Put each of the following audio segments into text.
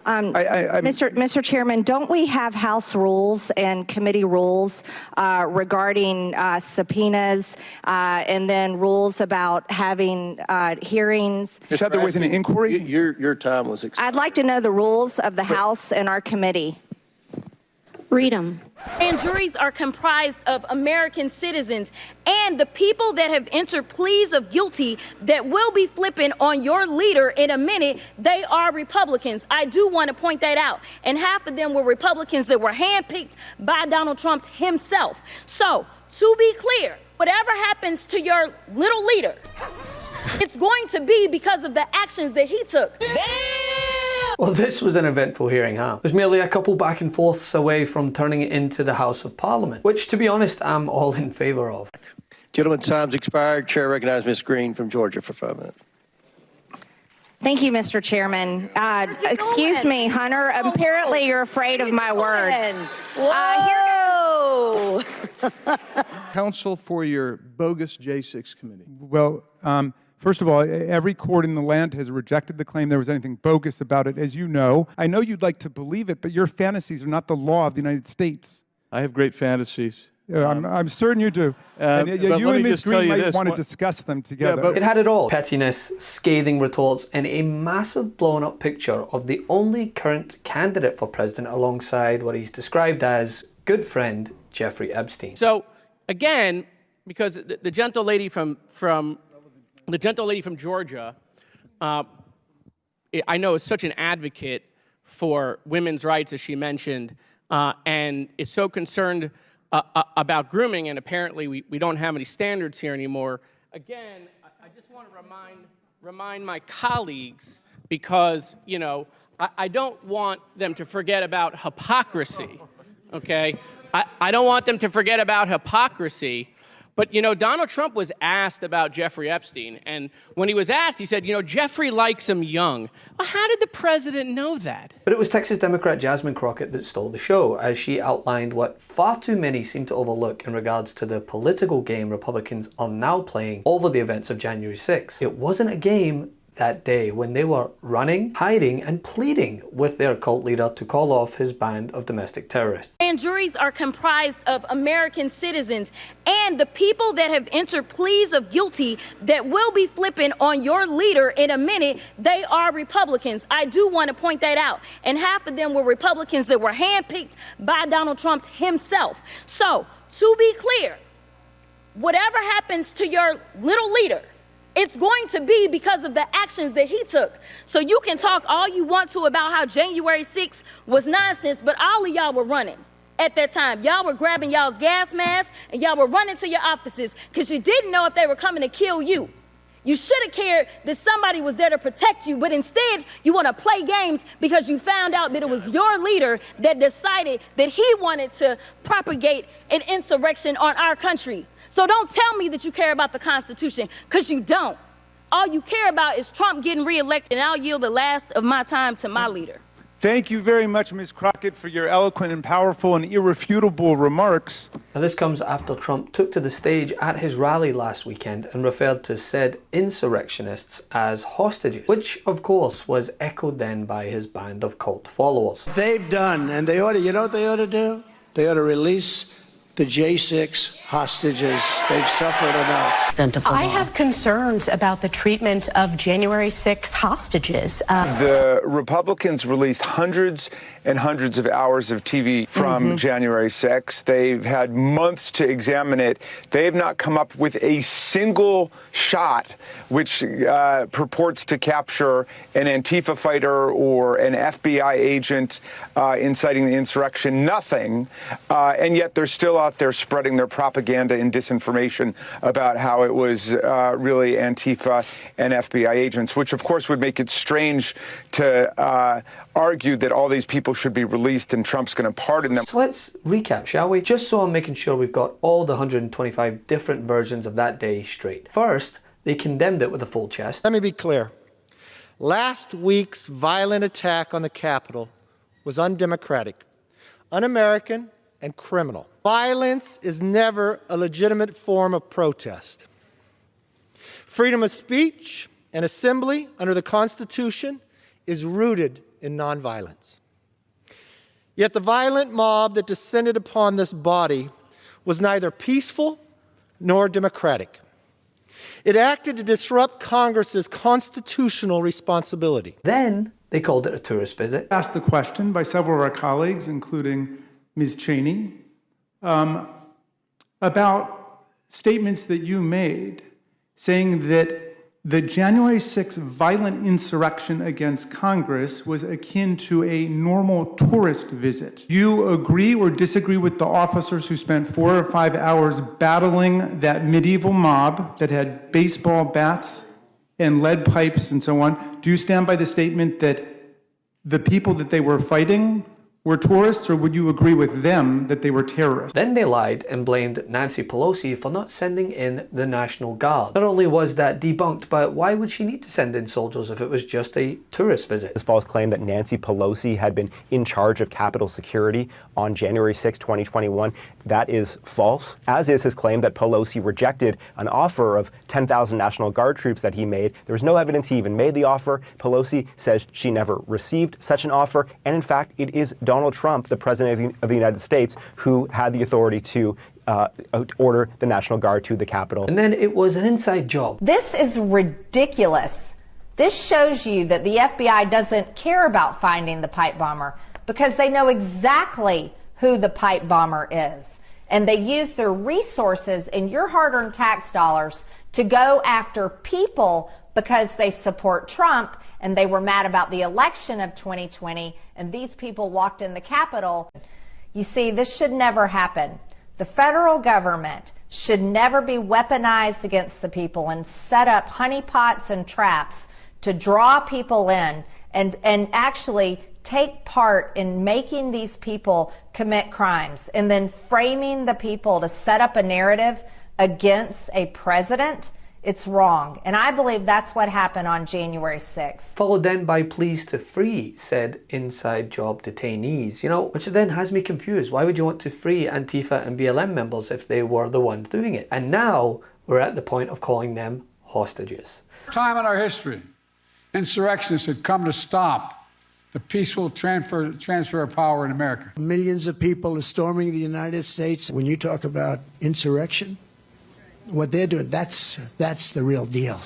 Mr. Chairman, don't we have House rules and committee rules regarding subpoenas and then rules about having hearings? Is that there was an inquiry? Your time was expired. I'd like to know the rules of the House and our committee. Read them. And juries are comprised of American citizens, and the people that have entered pleas of guilty that will be flipping on your leader in a minute, they are Republicans. I do want to point that out. And half of them were Republicans that were handpicked by Donald Trump himself. So, to be clear, whatever happens to your little leader, it's going to be because of the actions that he took. Well, this was an eventful hearing, huh? It was merely a couple back and forths away from turning it into the House of Parliament, which, to be honest, I'm all in favour of. Gentlemen, time's expired. Chair recognizes Ms. Green from Georgia for 5 minutes. Thank you, Mr. Chairman. Excuse me, Hunter. Apparently you're afraid of my words. Whoa! Counsel for your bogus J6 committee. Well, first of all, every court in the land has rejected the claim there was anything bogus about it, as you know. I know you'd like to believe it, but your fantasies are not the law of the United States. I have great fantasies. I'm certain you do. And you and Ms. Green might want to discuss them together. It had it all. Pettiness, scathing retorts, and a massive blown-up picture of the only current candidate for president alongside what he's described as good friend Jeffrey Epstein. So, again, because the gentle lady from Georgia, I know is such an advocate for women's rights, as she mentioned, and is so concerned about grooming, and apparently we don't have any standards here anymore. Again, I just want to remind my colleagues, because, you know, I don't want them to forget about hypocrisy, okay? I don't want them to forget about hypocrisy. But, you know, Donald Trump was asked about Jeffrey Epstein, and when he was asked, he said, you know, Jeffrey likes him young. Well, how did the president know that? But it was Texas Democrat Jasmine Crockett that stole the show, as she outlined what far too many seem to overlook in regards to the political game Republicans are now playing over the events of January 6th. It wasn't a game that day when they were running, hiding, and pleading with their cult leader to call off his band of domestic terrorists. And juries are comprised of American citizens, and the people that have entered pleas of guilty that will be flipping on your leader in a minute, they are Republicans. I do want to point that out. And half of them were Republicans that were handpicked by Donald Trump himself. So, to be clear, whatever happens to your little leader, it's going to be because of the actions that he took. So you can talk all you want to about how January 6th was nonsense, but all of y'all were running at that time. Y'all were grabbing y'all's gas masks, and y'all were running to your offices because you didn't know if they were coming to kill you. You should have cared that somebody was there to protect you, but instead you want to play games because you found out that it was your leader that decided that he wanted to propagate an insurrection on our country. So don't tell me that you care about the Constitution, because you don't. All you care about is Trump getting reelected, and I'll yield the last of my time to my leader. Thank you very much, Ms. Crockett, for your eloquent and powerful and irrefutable remarks. Now, this comes after Trump took to the stage at his rally last weekend and referred to said insurrectionists as hostages, which, of course, was echoed then by his band of cult followers. They've done, and they ought to, you know what they ought to do? They ought to release the J6 hostages. They've suffered enough. I have concerns about the treatment of January 6 hostages. The Republicans released hundreds and hundreds of hours of TV from January 6. They've had months to examine it. They have not come up with a single shot which purports to capture an Antifa fighter or an FBI agent inciting the insurrection. Nothing. And yet they're still out there spreading their propaganda and disinformation about how it was really Antifa and FBI agents, which of course would make it strange to argue that all these people should be released and Trump's going to pardon them. So let's recap, shall we? Just so I'm making sure we've got all the 125 different versions of that day straight. First, they condemned it with a full chest. Let me be clear. Last week's violent attack on the Capitol was undemocratic, un-American, and criminal. Violence is never a legitimate form of protest. Freedom of speech and assembly under the Constitution is rooted in nonviolence. Yet the violent mob that descended upon this body was neither peaceful nor democratic. It acted to disrupt Congress's constitutional responsibility. Then they called it a tourist visit. Asked the question by several of our colleagues, including Ms. Cheney, about statements that you made saying that the January 6th violent insurrection against Congress was akin to a normal tourist visit. You agree or disagree with the officers who spent 4 or 5 hours battling that medieval mob that had baseball bats and lead pipes and so on? Do you stand by the statement that the people that they were fighting were tourists, or would you agree with them that they were terrorists? Then they lied and blamed Nancy Pelosi for not sending in the National Guard. Not only was that debunked, but why would she need to send in soldiers if it was just a tourist visit? This false claim that Nancy Pelosi had been in charge of Capitol security on January 6, 2021, that is false, as is his claim that Pelosi rejected an offer of 10,000 National Guard troops that he made. There was no evidence he even made the offer. Pelosi says she never received such an offer, and in fact, it is Donald Trump, the President of the United States, who had the authority to order the National Guard to the Capitol. And then it was an inside job. This is ridiculous. This shows you that the FBI doesn't care about finding the pipe bomber because they know exactly who the pipe bomber is. And they use their resources and your hard-earned tax dollars to go after people because they support Trump and they were mad about the election of 2020 and these people walked in the Capitol. You see, this should never happen. The federal government should never be weaponized against the people and set up honeypots and traps to draw people in and actually take part in making these people commit crimes and then framing the people to set up a narrative against a president. It's wrong. And I believe that's what happened on January 6th. Followed then by pleas to free said inside job detainees, which then has me confused. Why would you want to free Antifa and BLM members if they were the ones doing it? And now we're at the point of calling them hostages. Time in our history, insurrectionists had come to stop the peaceful transfer of power in America. Millions of people are storming the United States. When you talk about insurrection, what they're doing, that's the real deal.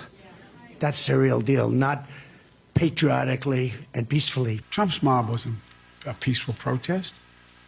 That's the real deal, not patriotically and peacefully. Trump's mob wasn't a peaceful protest.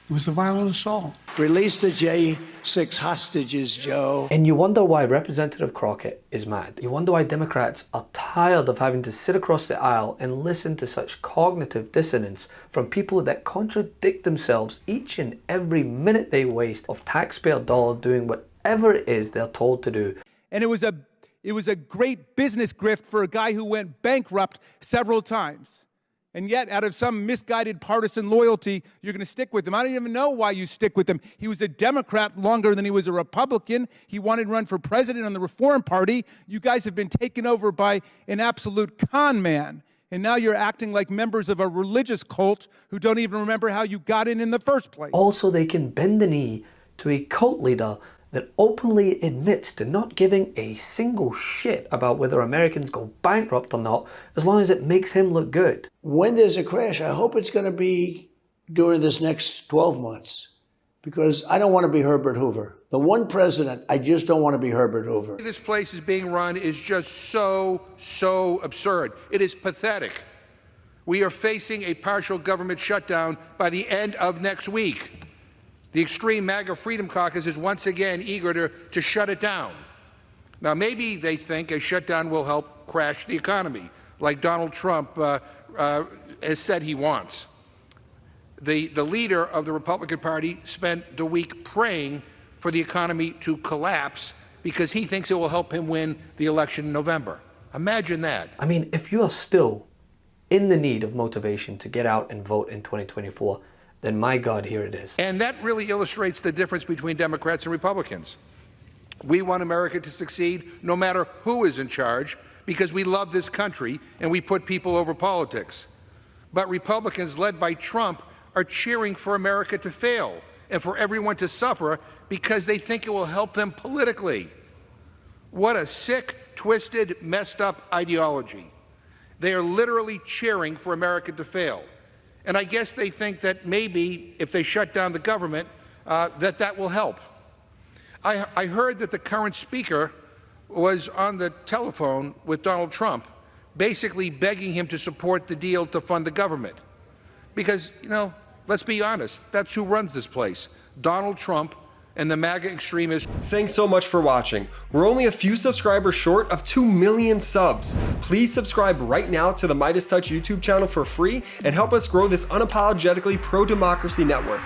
It was a violent assault. Release the J6 hostages, Joe. And you wonder why Representative Crockett is mad. You wonder why Democrats are tired of having to sit across the aisle and listen to such cognitive dissonance from people that contradict themselves each and every minute they waste of taxpayer dollar doing whatever it is they're told to do. And it was a great business grift for a guy who went bankrupt several times. And yet, out of some misguided partisan loyalty, you're going to stick with him. I don't even know why you stick with him. He was a Democrat longer than he was a Republican. He wanted to run for president on the Reform Party. You guys have been taken over by an absolute con man. And now you're acting like members of a religious cult who don't even remember how you got in the first place. Also, they can bend the knee to a cult leader that openly admits to not giving a single shit about whether Americans go bankrupt or not, as long as it makes him look good. When there's a crash, I hope it's going to be during this next 12 months, because I don't want to be Herbert Hoover. The one president, I just don't want to be Herbert Hoover. This place is being run is just so absurd. It is pathetic. We are facing a partial government shutdown by the end of next week. The extreme MAGA Freedom Caucus is once again eager to shut it down. Now, maybe they think a shutdown will help crash the economy, like Donald Trump has said he wants. The leader of the Republican Party spent the week praying for the economy to collapse because he thinks it will help him win the election in November. Imagine that. I mean, if you are still in the need of motivation to get out and vote in 2024, then my God, here it is. And that really illustrates the difference between Democrats and Republicans. We want America to succeed no matter who is in charge because we love this country and we put people over politics. But Republicans led by Trump are cheering for America to fail and for everyone to suffer because they think it will help them politically. What a sick, twisted, messed up ideology. They are literally cheering for America to fail. And I guess they think that maybe if they shut down the government, that will help. I heard that the current speaker was on the telephone with Donald Trump, basically begging him to support the deal to fund the government. Because, you know, let's be honest, that's who runs this place, Donald Trump and the MAGA extremists. Thanks so much for watching. We're only a few subscribers short of 2 million subs. Please subscribe right now to the MeidasTouch YouTube channel for free and help us grow this unapologetically pro-democracy network.